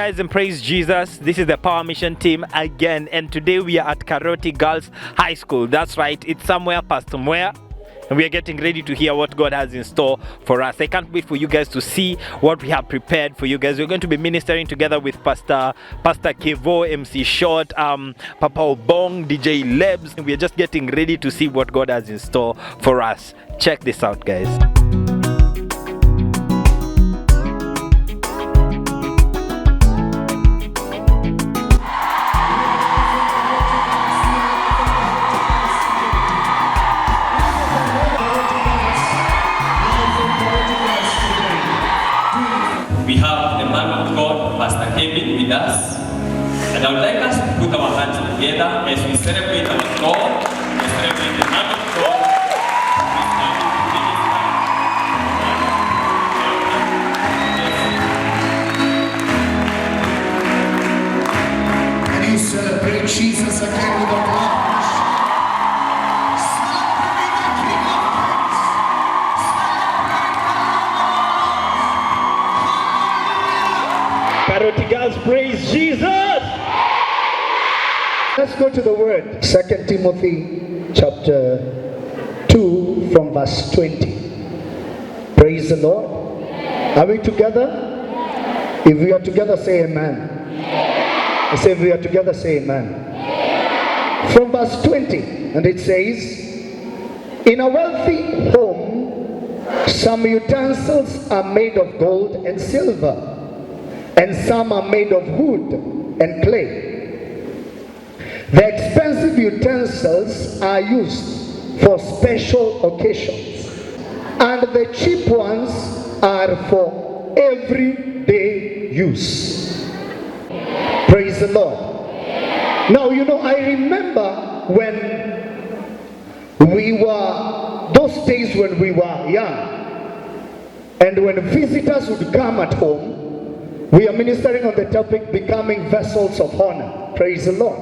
guys, and praise Jesus. This is the Power Mission team again, and today we are at Karoti Girls High School. That's right, it's somewhere past somewhere. And we are getting ready to hear what God has in store for us. I can't wait for you guys to see what we have prepared for you guys. We're going to be ministering together with Pastor Kevo, MC Short, Papa Obong, DJ Lebs. We are just getting ready to see what God has in store for us. Check this out, guys. We have the man of God, Pastor Kevin, with us. And I would like us to put our hands together as we celebrate our God, we celebrate the man of God. And you celebrate Jesus again with a clap. Karoti Girls, praise Jesus! Let's go to the word. 2 Timothy chapter 2 from verse 20. Praise the Lord. Are we together? If we are together, say amen. I say if we are together, say amen. From verse 20, and it says, in a wealthy home, some utensils are made of gold and silver, and some are made of wood and clay. The expensive utensils are used for special occasions, and the cheap ones are for everyday use. Praise the Lord. Now, I remember when those days when we were young, and when visitors would come at home. We are ministering on the topic, becoming vessels of honor. Praise the Lord.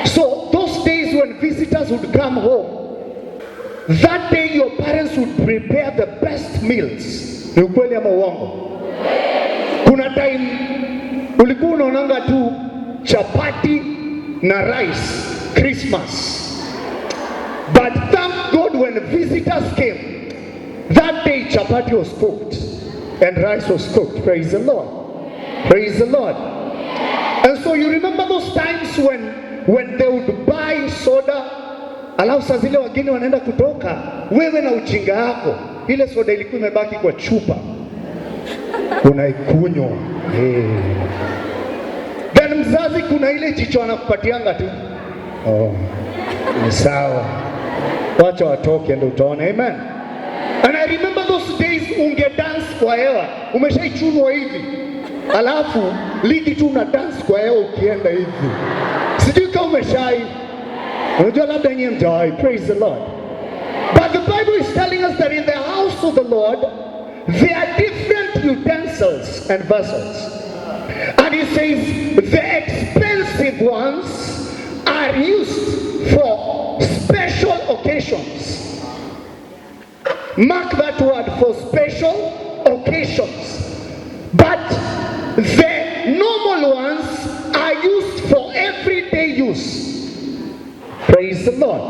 So those days when visitors would come home, that day your parents would prepare the best meals. Ni ukweli ama uongo? Kuna time ulikuwa unaonanga tu chapati na rice Christmas. But thank God when visitors came, that day chapati was cooked and rice was cooked. Praise the Lord. Praise the Lord. And so you remember those times when they would buy soda, alafu saa zile wageni wanaenda kutoka, wewe na ujinga yako, ile soda ilikuwa imebaki kwa chupa, unaikunywa. Then mzazi kuna ile jicho anakupatianga tu, ni sawa, wacha watoke ndio utaona. Amen. And I remember those days unge dance kwa hewa, umeshaichunwa hivi, alafu ligi tu una dance kwa hewa ukienda hivi. Sijui kama umeshai, unajua labda nyinyi mtawai. Praise the Lord. But the Bible is telling us that in the house of the Lord there are different utensils and vessels. And he says the expensive ones are used for special occasions. Mark that word, for special occasions. But the normal ones are used for everyday use. Praise the Lord.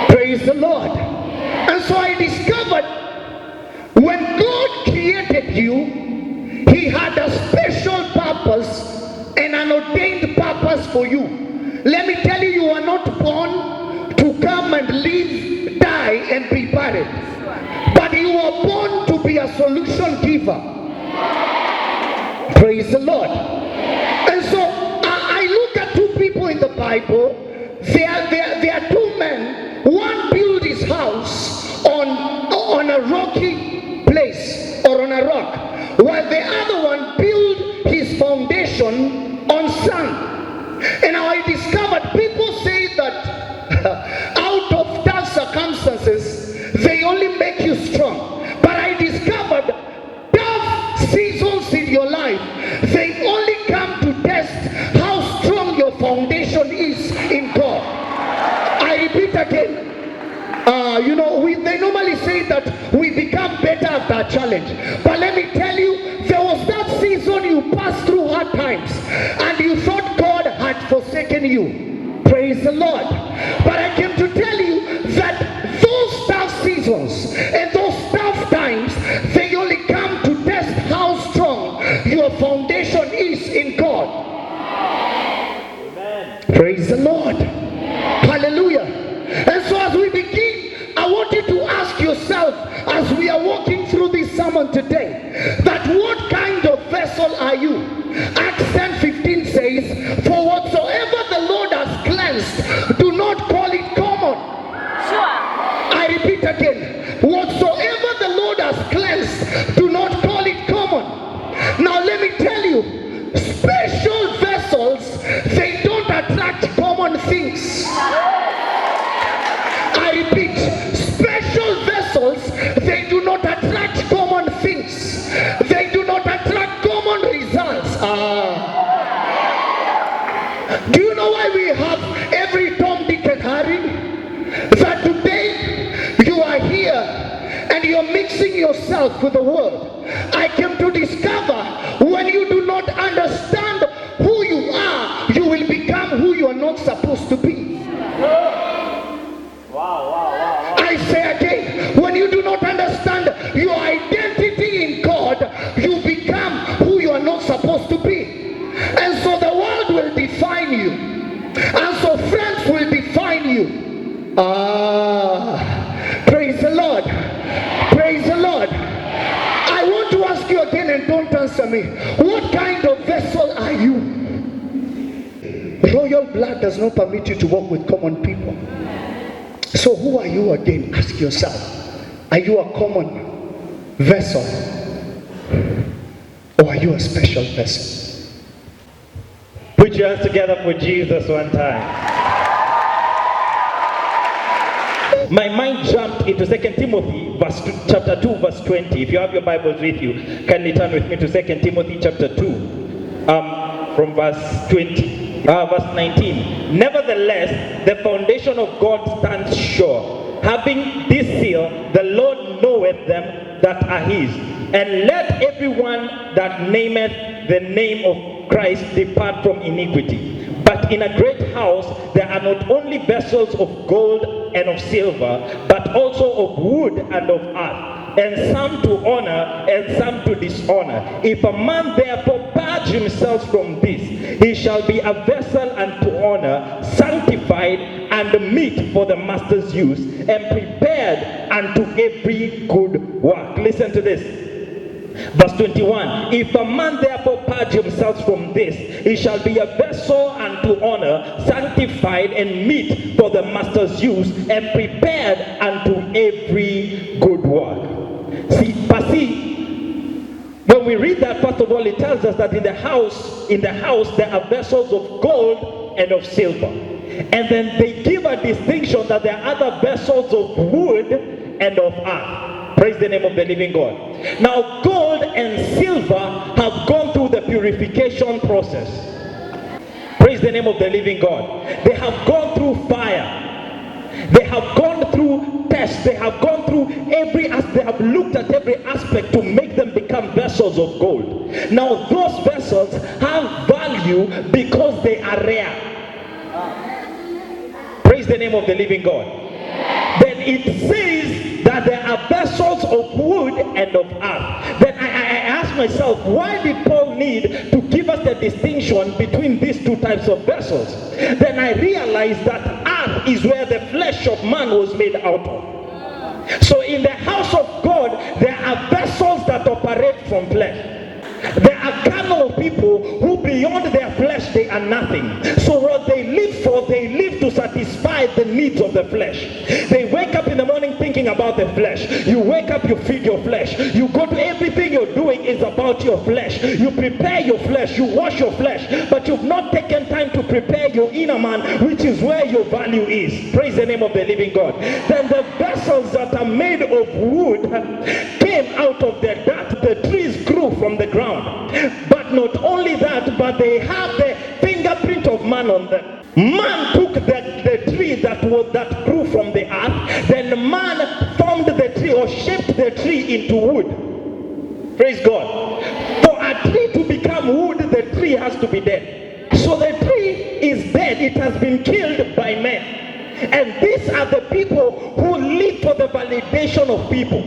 Praise the Lord. And so I discovered when God created you, He had a special purpose and an ordained purpose for you. Let me tell you, you are not born to come and live, die and be buried. But you are born to be a solution giver. Praise the Lord. And so I look at two people in the Bible. There are two men. One built his house on a rocky place or on a rock, while the other one built his foundation on sand. And now I discovered people say that out of tough circumstances they only make you strong. But I discovered tough seasons in your life, they only come to test how strong your foundation is in God. I repeat again. They normally say that we become better after a challenge. But let me tell you, there was that season you passed through hard sustain you. Praise the Lord. But I came to tell you that those tough seasons and those tough times, they only come to test how strong your foundation is in God. Amen. Praise the Lord. Hallelujah. And so as we begin, I want you to ask yourself, as we are walking through this sermon today, that what kind of vessel are you? Acts 10:15 says, for whatsoever the Lord has cleansed, do not call it common. Sure. I repeat again, whatsoever the Lord has cleansed, do not call it common. Now let me tell you, special vessels, they don't attract common things. I repeat, special vessels, they do not attract common things. They do not attract common results. Do you know why we have every Tom, Dick and Harry? That today you are here and you're mixing yourself with the world. I came to discover when you do not understand who you are, you will become who you are not supposed to be. I say again, when you do not understand your identity in God, you become who you are not supposed to be. And so the world will define you. And so friends will define you. Praise the Lord. Praise the Lord. I want to ask you again, and don't answer me. What kind of vessel are you? Royal blood does not permit you to walk with common people. So who are you again? Ask yourself. Are you a common vessel? Or are you a special vessel? Put your hands together for Jesus one time. My mind jumped into 2 Timothy chapter 2 verse 20. If you have your Bibles with you, kindly turn with me to 2 Timothy chapter 2 from verse 20. Verse 19. Nevertheless, the foundation of God stands sure, having this seal, the Lord knoweth them that are his. And let everyone that nameth the name of Christ depart from iniquity. But in a great house there are not only vessels of gold and of silver, but also of wood and of earth, and some to honor and some to dishonor. If a man therefore purge himself from this, he shall be a vessel unto honor, sanctified and meet for the master's use, and prepared unto every good work. Listen to this. Verse 21. If a man therefore purge himself from this, he shall be a vessel unto honor, sanctified and meet for the master's use, and prepared unto every good work. See, when we read that, first of all, it tells us that in the house there are vessels of gold and of silver. And then they give a distinction that there are other vessels of wood and of earth. Praise the name of the living God. Now, gold and silver have gone through the purification process. Praise the name of the living God. They have gone through fire. They have gone through tests. They have gone through they have looked at every aspect to make them become vessels of gold. Now, those vessels have value because they are rare. Praise the name of the living God. Then it says that there are vessels of wood and of earth. Then I ask myself, why did Paul need to give us the distinction between these two types of vessels? Then I realized that earth is where the flesh of man was made out of. So in the house of God, there are vessels that operate from flesh. There are carnal people who beyond their flesh they are nothing. So what they live for, they live to satisfy the needs of the flesh. They wake up in the morning thinking about the flesh. You wake up, you feed your flesh. You go to everything you're doing is about your flesh. You prepare your flesh, you wash your flesh, but you've not taken time to prepare your inner man, which is where your value is. Praise the name of the living God. Then the vessels that are made of wood came out of the dirt. The trees grew from the ground. But not only that, but they have the fingerprint of man on them. Man took the tree that grew from the earth, then man formed the tree or shaped the tree into wood. Praise God. For a tree to become wood, the tree has to be dead. So the tree is dead. it has been killed by men. And these are the people who live for the validation of people.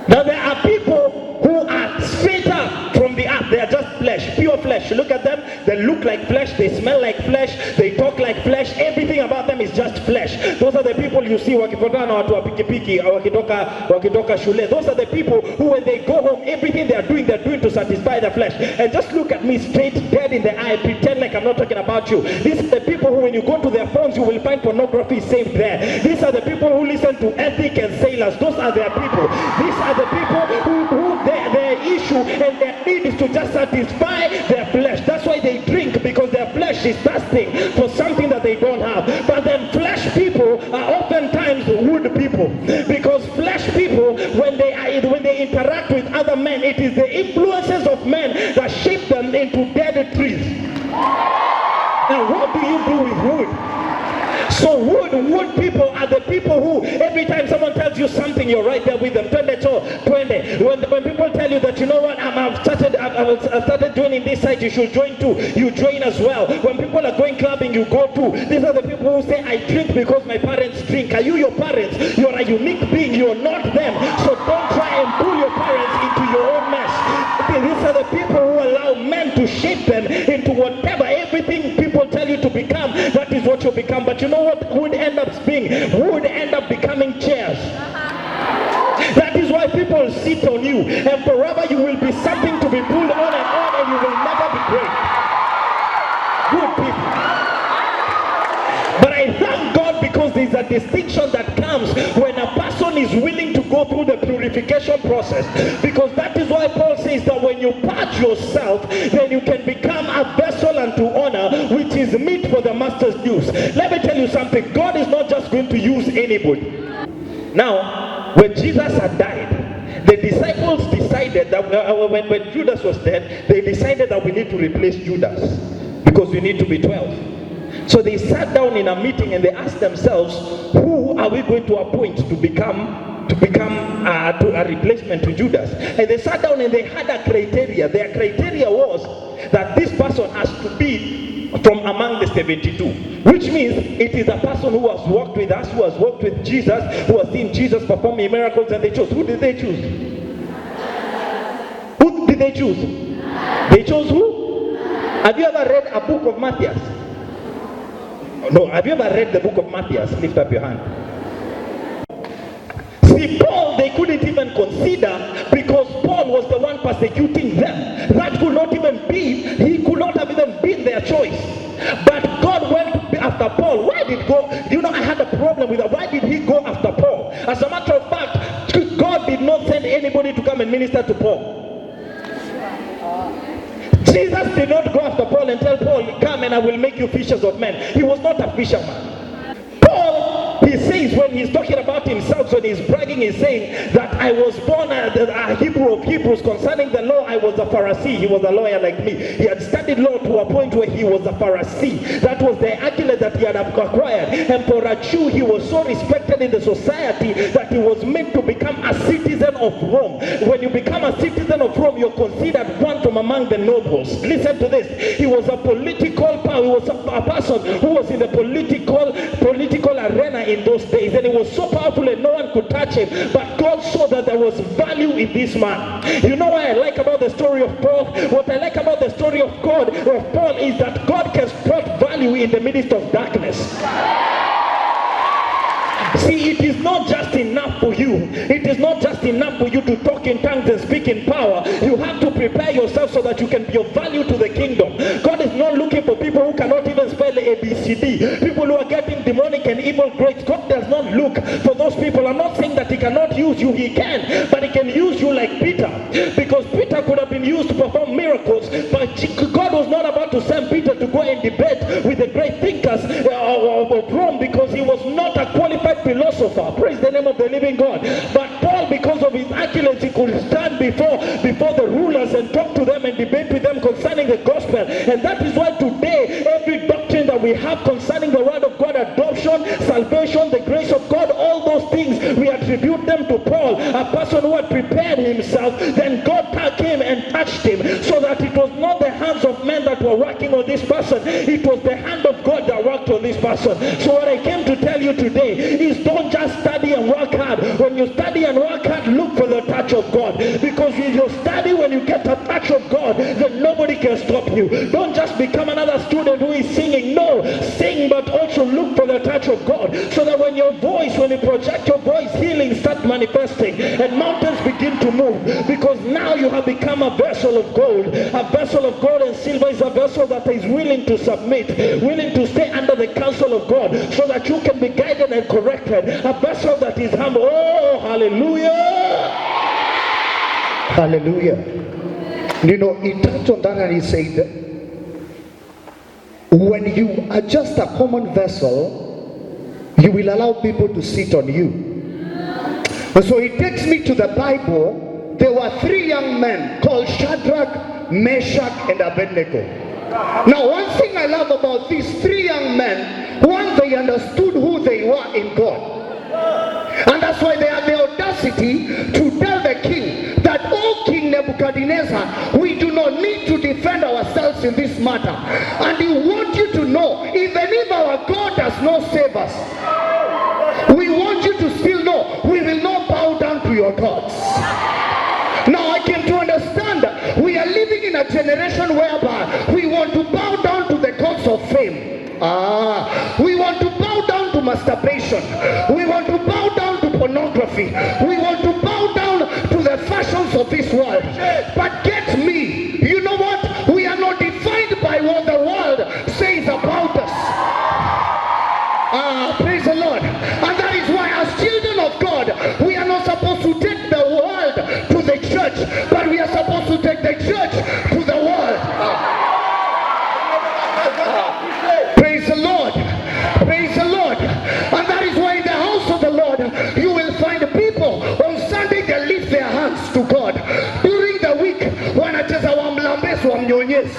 Now there are people who are straight up from the earth. They are just flesh, pure flesh. Look at them. They look like flesh. They smell like flesh. They talk like flesh. Everything about them is just flesh. Those are the people you see wakifuatana na watu wa pikipiki wakitoka shule. Those are the people who, when they go home, everything they're doing to satisfy the flesh. And just look at me straight dead in the eye, pretend like I'm not talking about you. These are the people who, when you go to their phones, you will find pornography saved there. These are the people who listen to Ethic and Sailors. Those are their people. These are the people who their issue and their need is to just satisfy their flesh. That's why they drink, because their flesh is thirsting for something that they don't have. But then flesh people are oftentimes wood people, because flesh people, when they interact with other men, it is the influences of men that shape them into dead trees. Now what do you do with wood? So wood people are the people who, every time someone tells you something, you're right there with them. 20. When people tell you that, you know what, I've started joining this site, you should join too. You join as well. When people are going clubbing, you go too. These are the people who say, I drink because my parents drink. Are you your parents? You're a unique being. You're not them. So don't try and pull your parents into your own mess. These are the people who allow men to shape them into whatever, everything people tell you to become, that is what you become. But you know what would end up being? Would end up becoming chairs. That is why people sit on you, and forever you will be something to be pulled on, and you will never be great. Good people. But I thank God, because there's a distinction that comes when a person is willing to go through the purification process. Because that is why Paul says that when you purge yourself, then you can become a vessel unto honor, which is meet for the master's use. Let me tell you something. God is not just going to use anybody. Now, when Jesus had died, the disciples decided that when Judas was dead, they decided that we need to replace Judas, because we need to be 12. So they sat down in a meeting and they asked themselves, who are we going to appoint to become a replacement to Judas? And they sat down and they had a criteria. Their criteria was that this person has to be from among the 72, which means it is a person who has walked with us, who has walked with Jesus, who has seen Jesus performing miracles. And they chose. Who did they choose? Who did they choose? They chose who? Have you ever read a book of Matthew? No, have you ever read the book of Matthew? Lift up your hand. See, Paul, they couldn't even consider, because Paul was the one persecuting them. That could not even be, he could not have even been their choice. But God went after Paul. Why did God, you know, I had a problem with that. Why did he go after Paul? As a matter of fact, God did not send anybody to come and minister to Paul. Jesus did not go after Paul and tell Paul, come and I will make you fishers of men. He was not a fisherman. Paul, he says, when he's talking about himself, when he's bragging, he's saying that I was born a Hebrew of Hebrews. Concerning the law, I was a Pharisee. He was a lawyer like me. He had studied law to a point where he was a Pharisee. That was the accolade that he had acquired. And for a Jew, he was so respected in the society that he was meant to become a citizen of Rome. When you become a citizen of Rome, you're considered one from among the nobles. Listen to this. He was a political power. He was a person who was in the political arena in those days, and he was so powerful and no one could touch him. But God saw that there was value in this man. You know what I like about the story of Paul? What I like about the story of Paul is that God can spot value in the midst of darkness. See, it is not just enough for you. It is not just enough for you to talk in tongues and speak in power. You have to prepare yourself so that you can be of value to the kingdom. God is not looking for people who cannot even spell ABCD. People who are getting demonic and evil grades. God does not look for those people. I'm not saying that he cannot use you. He can. But he can use you like Peter. Because Peter could have been used to perform miracles. But God was not about to send Peter to go and debate with the great thinkers of Rome, because he was not a qualified philosopher. Praise the name of the living God. But Paul, because of his accolades, he could stand before the rulers and talk to them and debate with them concerning the gospel. And that is why today every doctrine that we have concerning the word of God, adoption, salvation, the grace of God, all those things, we attribute them to Paul, a person who had prepared himself. Then God came and touched him, so that it was not the hands of men that were working on this person. It was the hand of God that worked person. So what I came to tell you today is don't just study and work hard. When you study and work hard, look for the touch of God. Because if you study, when you get the touch of God, then nobody can stop you. Don't just become another student who is singing. No, sing, but also look for the touch of God. So that when your voice, when you project your voice, healing start manifesting and mountains begin to move. Because now you have become a vessel of gold. A vessel of gold and silver is a vessel that is willing to submit, willing to stay under the counsel of God so that you can be guided and corrected. A vessel that is humble. Oh, hallelujah. Hallelujah. You know, he touched on that and he said, when you are just a common vessel, you will allow people to sit on you. And so it takes me to the Bible. There were 3 young men called Shadrach, Meshach, and Abednego. Now, one thing I love about these 3 young men, one, they understood who they were in God. And that's why they had the audacity to tell the king that, oh King Nebuchadnezzar, we do not need to defend ourselves in this matter. And we want you to know, even if our God does not save us, we want you to still know we will not bow down to your gods. Now I came to understand that we are living in a generation whereby we want to bow down to the gods of fame. We want to bow down to masturbation. We want to bow down to pornography. We want to bow down to the fashions of this world. But get me, you know what? We are not defined by what the world says about us. Praise the Lord. And that is why as children of God, we are not supposed to take the world to the church, but we are supposed to take the church to the world. Praise the Lord. Praise the Lord. And that is why in the house of the Lord, you will find people on Sunday they lift their hands to God. During the week, wanacheza wa mlambes wa mnyonyes.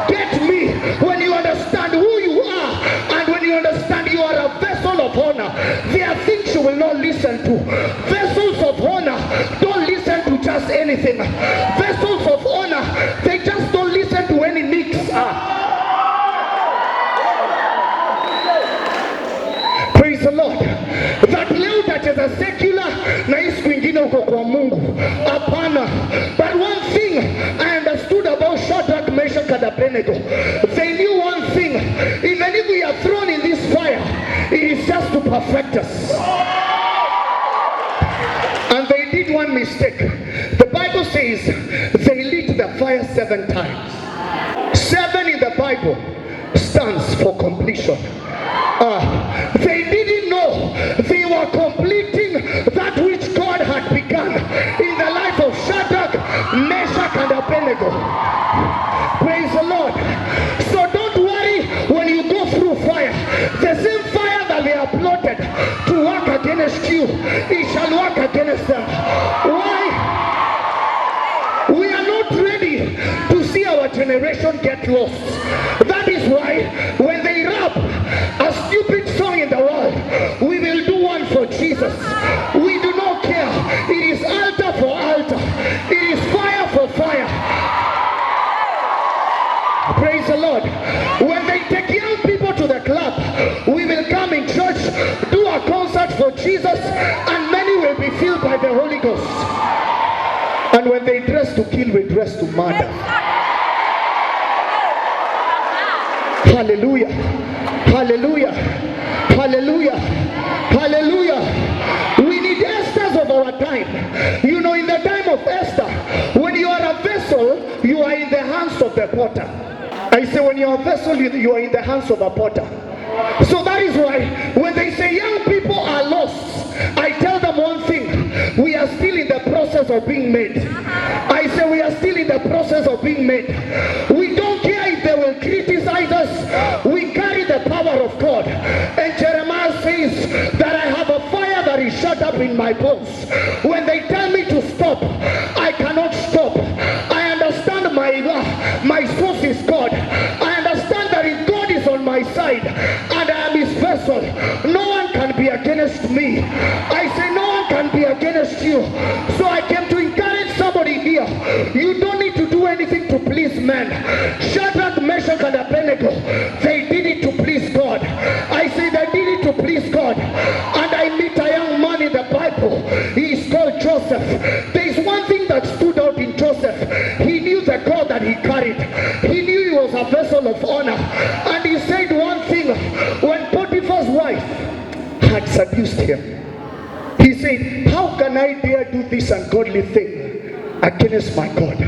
Get me, when you understand who you are and when you understand you are a vessel of honor, there are things you will not listen to. Vessels of honor don't listen to just anything. Vessels of honor, they just don't listen to any nicks. Praise the Lord. That leo utacheza secular na hii siku ingine uko kwa Mungu. Hapana. But one thing I understood about Shadrach, Meshach, and Abednego, they knew one thing. Even if we are thrown in this fire, it is just to perfect us. And they did one mistake. The Bible says they lit the fire 7 times. 7 in the Bible stands for completion. They didn't know they were completing that which God had begun in the life of Shadrach, Meshach, and Abednego. Praise the Lord. So don't worry when you go through fire. The same fire that they are plotted to work against you, it shall work against them. Why? We are not ready to see our generation get lost. That is why when they rap a stupid song in the world, we will do one for Jesus. We do not care. It is altar for altar. It is fire for fire. Praise the Lord. When they take young people to the club, we will come in church, do a concert for Jesus, and many will be filled by the Holy Ghost. And when they dress to kill, we dress to murder. Hallelujah. Hallelujah. Hallelujah. Hallelujah. We need Esthers of our time. You know, in the time of Esther, when you are a vessel, you are in the hands of the potter. I say when you are a vessel, you are in the hands of a potter. So that is why when they say young people are lost, I tell them one thing: we are still in the process of being made. I say we are still in the process of being made. We don't care if they will criticize us. We carry the power of God. And Jeremiah says that I have a fire that is shut up in my bones. When they tell me to stop, I cannot stop. I understand my source is God. I understand that if God is on my side and I am his vessel, no one can be against me. I say no one can be against you. So I came to encourage somebody here. You don't need to do anything to please men. Shadrach, Meshach, and Abednego, they did it to please God. him. He said, how can I dare do this ungodly thing against my God?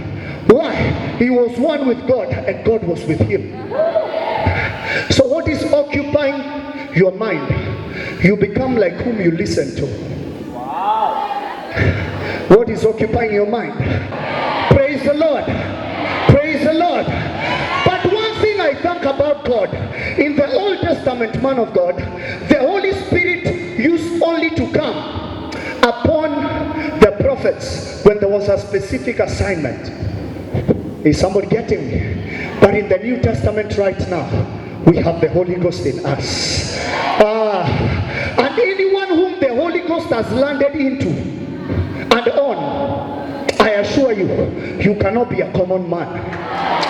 Why? He was one with God and God was with him. So what is occupying your mind? You become like whom you listen to. What is occupying your mind? Praise the Lord. Praise the Lord. But one thing I think about God, in the Old Testament, man of God, the Holy Spirit used only to come upon the prophets when there was a specific assignment. Is somebody getting me? But in the New Testament right now, we have the Holy Ghost in us. And anyone whom the Holy Ghost has landed into and on, I assure you, you cannot be a common man.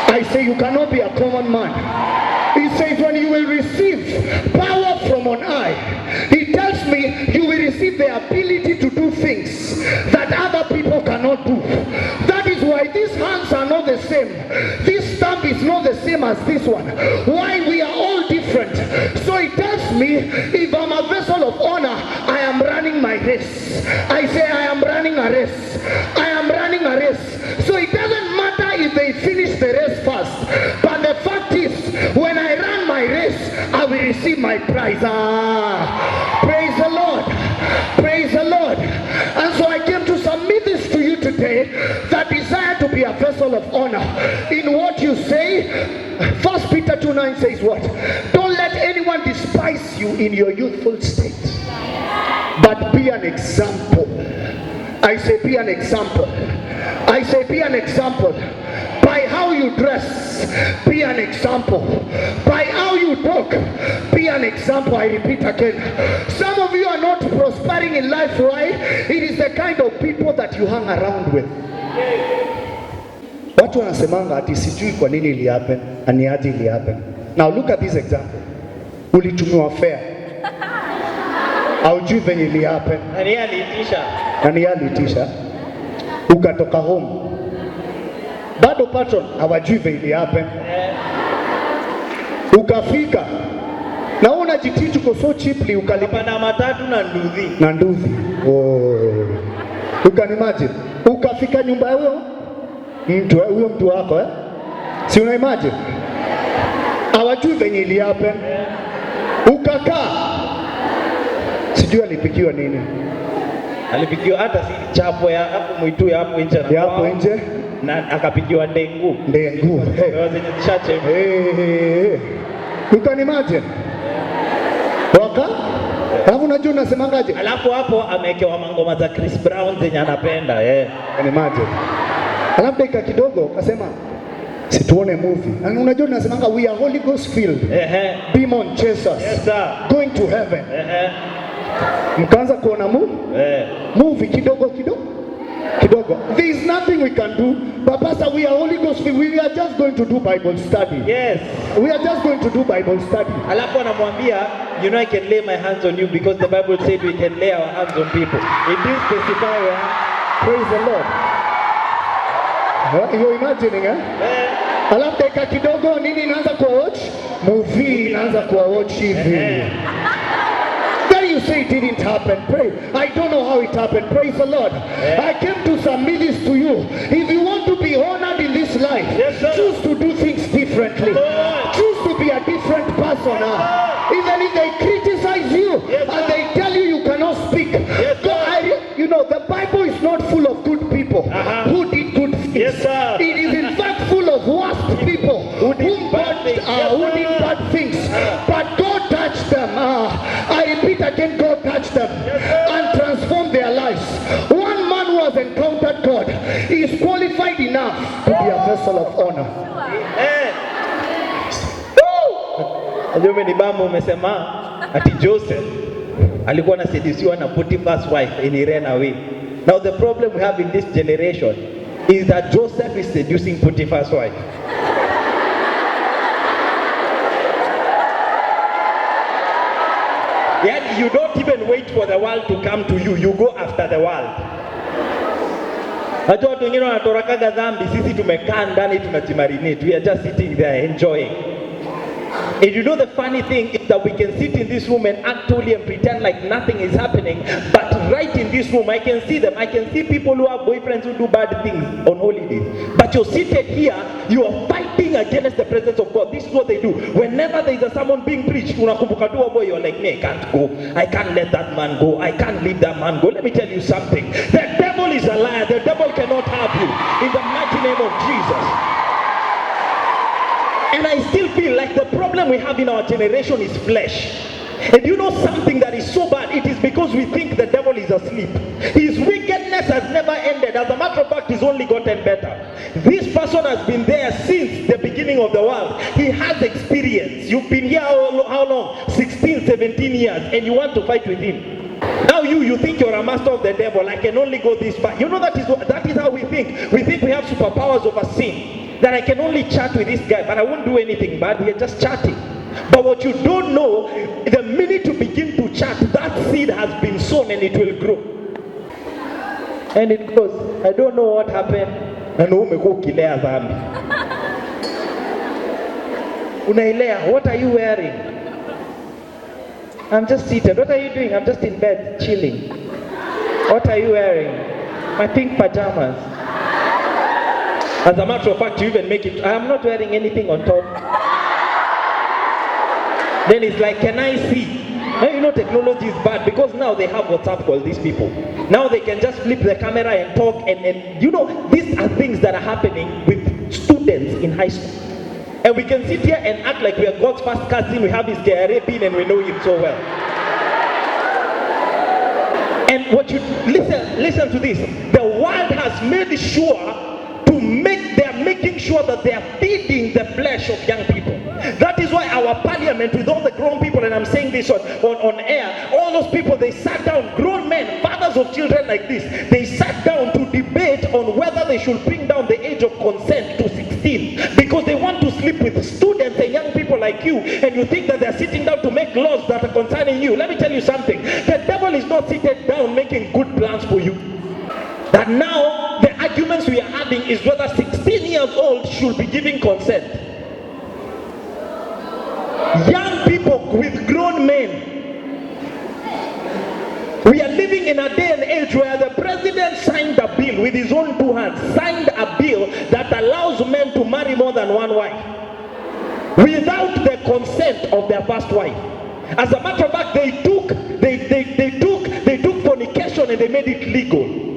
I say you cannot be a common man. He says when you will receive power from on high, he tells me you will receive the ability to do things that other people cannot do. That is why these hands are not the same. This stamp is not the same as this one. Why? We are all different. So he tells me if I'm a vessel of honor, I am running my race. I say I am running a race. I am running a race. So it doesn't matter if they finish the race first. But the fact is, when I run my race, I will receive my prize. Praise the Lord. Praise the Lord. And so I came to submit this to you today, that desire to be a vessel of honor. In what you say, 1 Peter 2:9 says what? Don't let anyone despise you in your youthful state, but be an example. I say be an example. I say be an example. By how you dress, be an example. By how you talk, be an example. I repeat again. Some of you are not prospering in life. Why? It is the kind of people that you hang around with. Watu wanasemanga ati sijui kwa nini ili happen, ani aje ili happen. Now look at this example. Ulitumiwa fare. Haujui venye ili happen. Nani aliitisha? Ukatoka home. Bado patron hawajui venye happen. Ukafika na unajititi uko so cheaply, ukalipa na matatu na nduthi. Oh. You can imagine. Ukafika nyumba huyo mtu wako si una imagine? Hawajui venye ili happen. Ukakaa. Sijui alipikiwa nini. Alipikiwa hata si chapo ya hapo mwitu ya hapo nje na hapo nje. Na akapigiwa ndengu. Hey. You can imagine. Alafu unajua unasemangaje? Alafu hapo amewekewa mangoma za Chris Brown zenye anapenda. Can imagine. Alafu dakika kidogo akasema situone movie. Na unajua unasemanga we are Holy Ghost filled. Demon chasers. Yes sir. Going to heaven. Mkaanza kuona movie kidogo. There is nothing we can do. But Pastor, we are Holy Ghost filled. We are just going to do Bible study. Yes. We are just going to do Bible study. Alafu anamwambia, you know I can lay my hands on you because the Bible said we can lay our hands on people. It is specified. Praise the Lord. You're imagining, Alafu dakika kidogo nini inaanza kwa watch? Movie inaanza kwa watch hivi. Then you say it didn't happen. Pray. I don't know how it happened. Praise the Lord. I came to submit this to you. If you want to be honored in this life, choose to do things differently. Choose to be a different person. Even if they criticize you and they tell you you cannot speak. You know, the Bible is not full of good people who did good things. It is in fact full of worst people who did bad things. But God touched them. I repeat again, God touched them and transformed their lives. One man who has encountered God is qualified enough to be a vessel of honor. Ajome ni bambo umesema ati Joseph alikuwa anasedusiwa na Potiphar's wife and he ran away. Now the problem we have in this generation is that Joseph is seducing Potiphar's wife. Yet you don't even wait for the world to come to you. You go after the world. Watu wengine wanatorakaga dhambi, sisi tumekaa ndani tunajimarinate. We are just sitting there enjoying. And you know the funny thing is that we can sit in this room and act holy and pretend like nothing is happening, but right in this room I can see them. I can see people who have boyfriends who do bad things on holidays. But you're seated here, you are fighting against the presence of God. This is what they do. Whenever there is a sermon being preached, unakumbuka tu boy, you're like, me, I can't go. I can't let that man go. I can't leave that man go. Let me tell you something. The devil is a liar. The devil cannot have you. In the mighty name of Jesus. And I still feel like the problem we have in our generation is flesh. And you know something that is so bad? It is because we think the devil is asleep. His wickedness has never ended. As a matter of fact, he's only gotten better. This person has been there since the beginning of the world. He has experience. You've been here how long? 16, 17 years. And you want to fight with him. Now you think you're a master of the devil. I can only go this far. You know that is how we think. We think we have superpowers over sin. That I can only chat with this guy, but I won't do anything bad. We are just chatting. But what you don't know, the minute you begin to chat, that seed has been sown and it will grow. And it goes, I don't know what happened. Unailea, what are you wearing? I'm just seated. What are you doing? I'm just in bed, chilling. What are you wearing? My pink pajamas. As a matter of fact, you even make it, I'm not wearing anything on top. Then it's like, can I see? Now you know technology is bad because now they have WhatsApp call, these people. Now they can just flip the camera and talk and you know, these are things that are happening with students in high school. And we can sit here and act like we are God's first cousin, we have his KRA pin and we know him so well. And what you, listen to this. The world has made sure they're making sure that they are feeding the flesh of young people. That is why our parliament with all the grown people, and I'm saying this on air, all those people, they sat down, grown men, fathers of children like this, they sat down to debate on whether they should bring down the age of consent to 16 because they want to sleep with students and young people like you, and you think that they're sitting down to make laws that are concerning you. Let me tell you something. The devil is not seated down making good plans for you. That now the arguments we are having is whether 16 years old should be giving consent. Young people with grown men. We are living in a day and age where the president signed a bill with his own two hands, signed a bill that allows men to marry more than one wife without the consent of their first wife. As a matter of fact, they took fornication and they made it legal.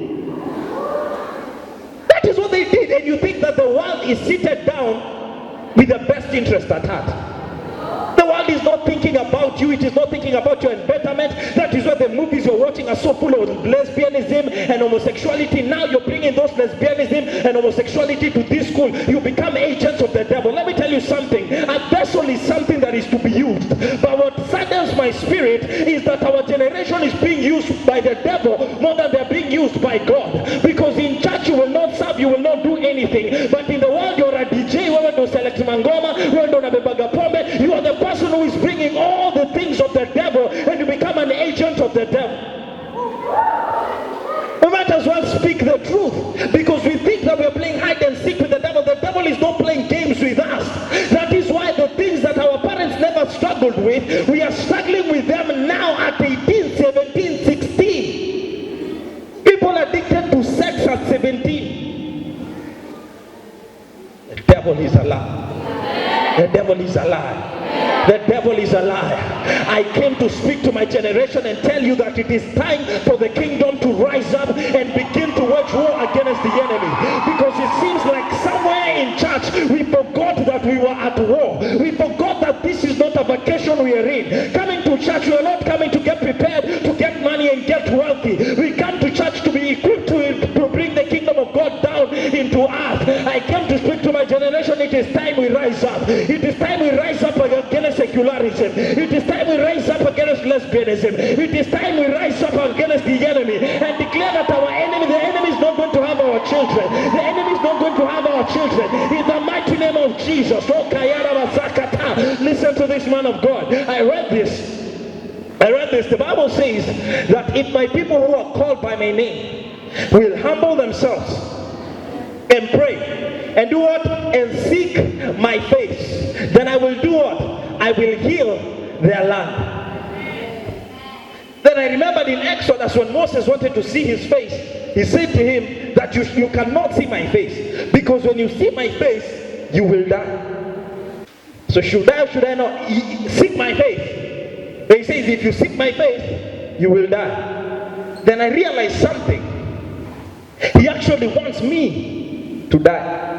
That is what they did, and you think that the world is seated down with the best interest at heart. The world is not thinking about you, it is not thinking about your betterment. That is why the movies you're watching are so full of lesbianism and homosexuality. Now you're bringing those lesbianism and homosexuality to this school. You become agents of the devil. Let me tell you something. A vessel is something that is to be used. But what saddens my spirit is that our generation is being used by the devil more than they're being used by God. Because in church you will not serve, you will not do anything. But in the world you're a DJ, you are the person who is bringing all the things of the devil, and you become an agent of the devil. We might as well speak the truth, because we think that we're playing hide and seek with the devil. The devil is not playing games with us. That is why the things that our parents never struggled with, we are struggling with them now at 18, 17, 16. People addicted to sex at 17. The devil is a lie. The devil is a lie. The devil is a liar. I came to speak to my generation and tell you that it is time for the kingdom to rise up and begin to wage war against the enemy. Because it seems like somewhere in church we forgot that we were at war. We forgot that this is not a vacation we are in. Coming to church, we are not coming to get prepared, to get money and get wealthy. We come to church to be equipped to bring the kingdom of God down into earth. I came to speak to my generation. It is time we rise up. It is time we rise up against secularism. It is time we rise up against lesbianism. It is time we rise up against the enemy and declare that the enemy is not going to have our children. The enemy is not going to have our children. In the mighty name of Jesus. Listen to this, man of God. I read this. The Bible says that if my people who are called by my name will humble themselves and pray and do what? And seek my face, then I will do what? I will heal their land. Then I remembered in Exodus when Moses wanted to see his face, he said to him that you cannot see my face, because when you see my face, you will die. So should I or should I not seek my face? He says, if you seek my face, you will die. Then I realized something. He actually wants me to die.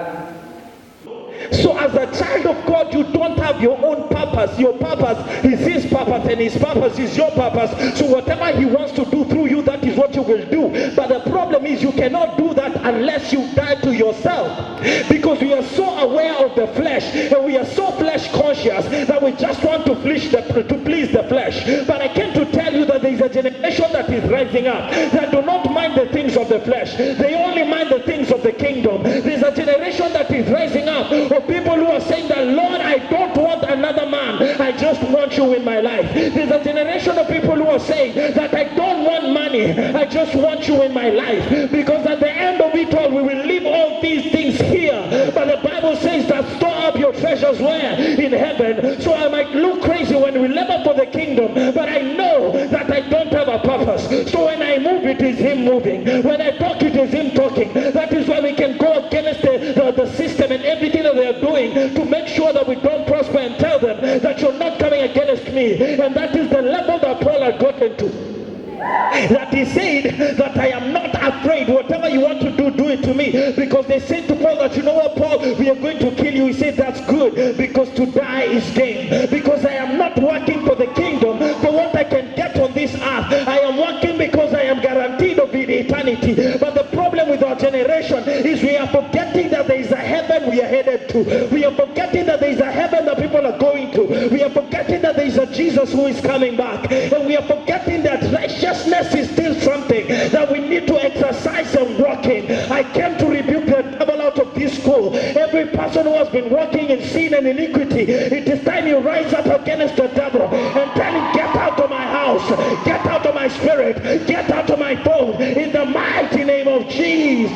So as a child of God, you don't have your own purpose. Your purpose is his purpose, and his purpose is your purpose. So whatever he wants to do through you, that is what you will do. But the problem is you cannot do that unless you die to yourself. Because we are so aware of the flesh, and we are so flesh conscious that we just want to please the flesh. But I came to tell you that there is a generation that is rising up that do not mind the things of the flesh. They only mind the things of the kingdom. There's a generation that is rising up of people who are saying that, Lord, I don't want another man, I just want you in my life. There's a generation of people who are saying that I don't want money, I just want you in my life. Because at the end of it all, we will leave all these things here. But the Bible says that store up your treasures where? In heaven. So I might look crazy when we labor for the kingdom, but I know that I don't have a purpose. So when I move, it is him moving. When I talk, it is him talking. That is why we can go against the system and everything that they are doing to make sure that we don't prosper, and tell them that you're not coming against me. And that is the level that Paul had gotten to. That he said that I am not afraid. Whatever you want to do, do it to me. Because they said to Paul that, you know what, Paul, we are going to kill you. He said, that's good, because to die is gain. Because I am not working for the kingdom for what I can get on this earth. I am working because I am guaranteed of eternity. But the problem with our generation is we are forgetting that there is a heaven we are headed to. We are forgetting that there is a heaven that people are going to. We are forgetting that there is a Jesus who is coming back. And we are forgetting that righteousness is still something that we need to exercise and walk in. I came to rebuke the devil out of this school. Every person who has been walking in sin and iniquity, it is time you rise up against the devil and tell him, get out of my house, get out of my spirit, get out of my phone, in the mighty name of Jesus.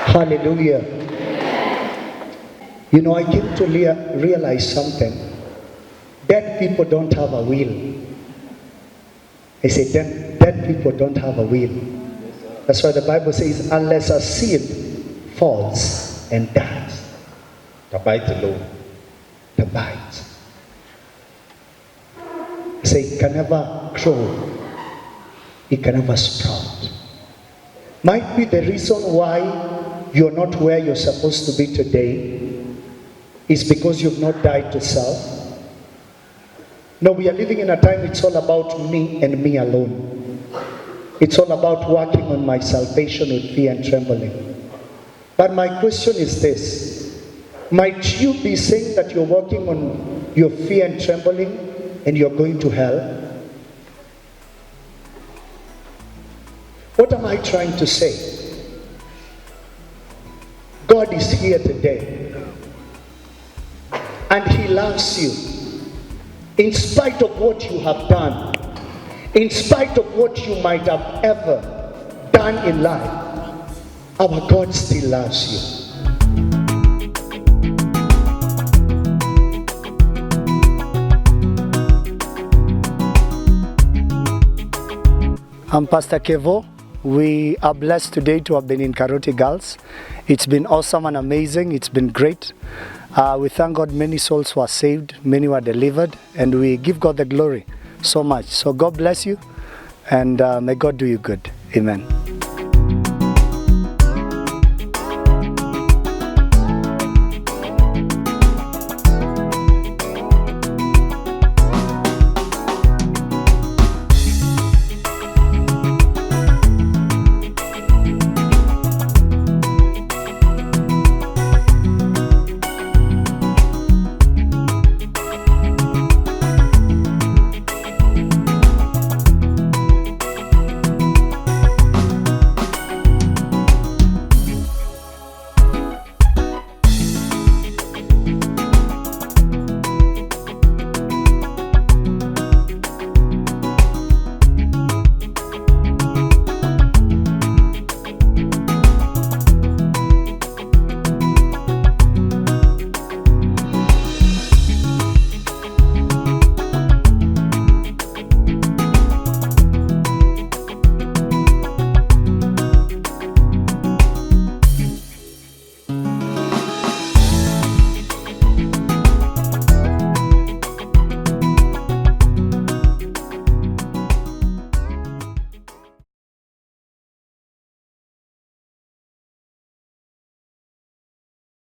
Hallelujah. You know, I came to realize something. Dead people don't have a will. I say dead people don't have a will. That's why the Bible says, unless a seed falls and dies, the bite alone, the bite. I say it can never grow, it can never sprout. Might be the reason why you're not where you're supposed to be today is because you've not died to self. No, we are living in a time it's all about me and me alone. It's all about working on my salvation with fear and trembling. But my question is this. Might you be saying that you're working on your fear and trembling and you're going to hell? What am I trying to say? God is here today and he loves you. In spite of what you have done, in spite of what you might have ever done in life, our God still loves you. I'm Pastor Kevo. We are blessed today to have been in Karoti Girls. It's been awesome and amazing. It's been great. We thank God many souls were saved, many were delivered, and we give God the glory so much. So God bless you, and may God do you good. Amen.